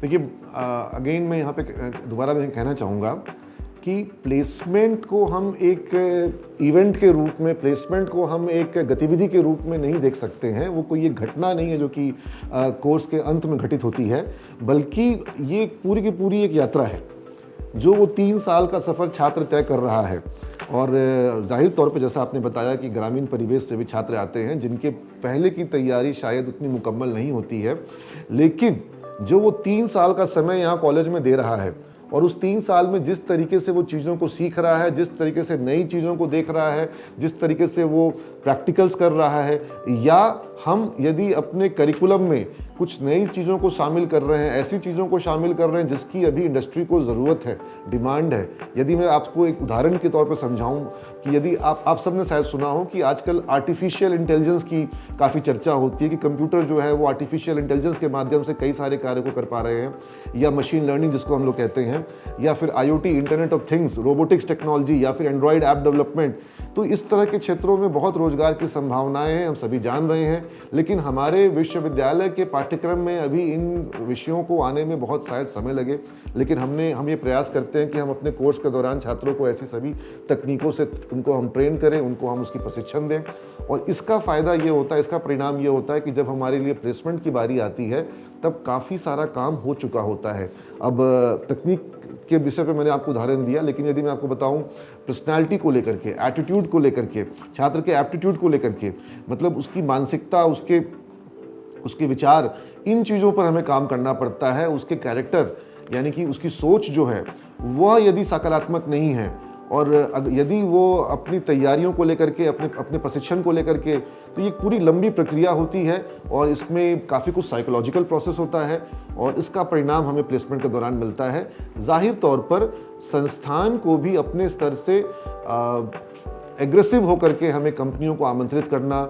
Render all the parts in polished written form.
देखिए, अगेन मैं यहाँ पे दोबारा मैं कहना चाहूँगा कि प्लेसमेंट को हम एक इवेंट के रूप में, प्लेसमेंट को हम एक गतिविधि के रूप में नहीं देख सकते हैं। वो कोई एक घटना नहीं है जो कि कोर्स के अंत में घटित होती है, बल्कि ये पूरी की पूरी एक यात्रा है जो वो 3 साल का सफ़र छात्र तय कर रहा है। और जाहिर तौर पे जैसा आपने बताया कि ग्रामीण परिवेश से भी छात्र आते हैं जिनके पहले की तैयारी शायद उतनी मुकम्मल नहीं होती है, लेकिन जो वो 3 साल का समय यहाँ कॉलेज में दे रहा है और उस 3 साल में जिस तरीके से वो चीज़ों को सीख रहा है, जिस तरीके से नई चीज़ों को देख रहा है, जिस तरीके से वो प्रैक्टिकल्स कर रहा है, या हम यदि अपने करिकुलम में कुछ नई चीज़ों को शामिल कर रहे हैं, ऐसी चीज़ों को शामिल कर रहे हैं जिसकी अभी इंडस्ट्री को ज़रूरत है, डिमांड है। यदि मैं आपको एक उदाहरण के तौर पर समझाऊं कि यदि आप सब ने शायद सुना हो कि आजकल आर्टिफिशियल इंटेलिजेंस की काफ़ी चर्चा होती है कि कंप्यूटर जो है वो आर्टिफिशियल इंटेलिजेंस के माध्यम से कई सारे कार्य को कर पा रहे हैं, या मशीन लर्निंग जिसको हम लोग कहते हैं, या फिर IoT, internet of things, robotics technology, या फिर एंड्रॉयड ऐप डेवलपमेंट। तो इस तरह के क्षेत्रों में बहुत रोजगार की संभावनाएं हैं, हम सभी जान रहे हैं, लेकिन हमारे विश्वविद्यालय के पाठ्यक्रम में अभी इन विषयों को आने में बहुत शायद समय लगे। लेकिन हम ये प्रयास करते हैं कि हम अपने कोर्स के दौरान छात्रों को ऐसी सभी तकनीकों से उनको हम ट्रेन करें, उनको हम उसकी प्रशिक्षण दें। और इसका फ़ायदा ये होता है, इसका परिणाम ये होता है कि जब हमारे लिए प्लेसमेंट की बारी आती है तब काफ़ी सारा काम हो चुका होता है। अब तकनीक के विषय पे मैंने आपको उदाहरण दिया, लेकिन यदि मैं आपको बताऊं पर्सनैलिटी को लेकर के, एटीट्यूड को लेकर के, छात्र के एप्टीट्यूड को लेकर के, मतलब उसकी मानसिकता, उसके विचार, इन चीज़ों पर हमें काम करना पड़ता है। उसके कैरेक्टर यानी कि उसकी सोच जो है वह यदि सकारात्मक नहीं है, और यदि वो अपनी तैयारियों को लेकर के, अपने प्रशिक्षण को लेकर के, तो ये पूरी लंबी प्रक्रिया होती है और इसमें काफ़ी कुछ साइकोलॉजिकल प्रोसेस होता है और इसका परिणाम हमें प्लेसमेंट के दौरान मिलता है। जाहिर तौर पर संस्थान को भी अपने स्तर से एग्रेसिव होकर के हमें कंपनियों को आमंत्रित करना,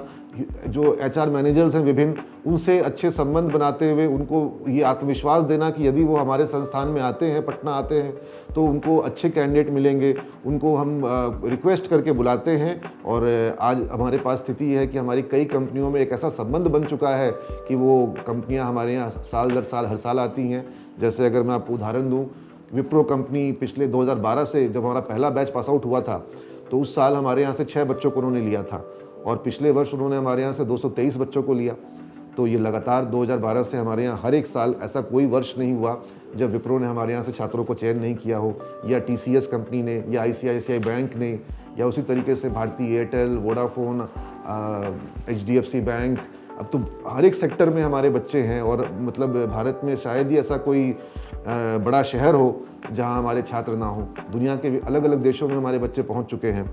जो HR मैनेजर्स हैं विभिन्न, उनसे अच्छे संबंध बनाते हुए उनको ये आत्मविश्वास देना कि यदि वो हमारे संस्थान में आते हैं, पटना आते हैं, तो उनको अच्छे कैंडिडेट मिलेंगे। उनको हम रिक्वेस्ट करके बुलाते हैं और आज हमारे पास स्थिति है कि हमारी कई कंपनियों में एक ऐसा संबंध बन चुका है कि वो कंपनियां हमारे यहाँ साल दर साल हर साल आती हैं। जैसे अगर मैं आपको उदाहरण दूँ, विप्रो कंपनी पिछले 2012 से जब हमारा पहला बैच पास आउट हुआ था, तो उस साल हमारे यहाँ से 6 बच्चों को उन्होंने लिया था और पिछले वर्ष उन्होंने हमारे यहाँ से 223 बच्चों को लिया। तो ये लगातार 2012 से हमारे यहाँ हर एक साल ऐसा कोई वर्ष नहीं हुआ जब विप्रो ने हमारे यहाँ से छात्रों को चयन नहीं किया हो, या TCS कंपनी ने, या ICICI बैंक ने, या उसी तरीके से Bharti Airtel, Vodafone, HDFC bank. अब तो हर एक सेक्टर में हमारे बच्चे हैं और मतलब भारत में शायद ही ऐसा कोई बड़ा शहर हो जहाँ हमारे छात्र ना हो। दुनिया के अलग अलग देशों में हमारे बच्चे पहुँच चुके हैं।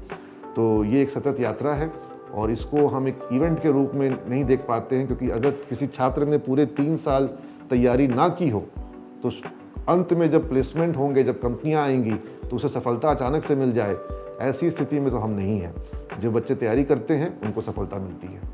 तो ये एक सतत यात्रा है और इसको हम एक इवेंट के रूप में नहीं देख पाते हैं, क्योंकि अगर किसी छात्र ने पूरे 3 साल तैयारी ना की हो तो अंत में जब प्लेसमेंट होंगे, जब कंपनियां आएंगी, तो उसे सफलता अचानक से मिल जाए, ऐसी स्थिति में तो हम नहीं हैं। जो बच्चे तैयारी करते हैं उनको सफलता मिलती है।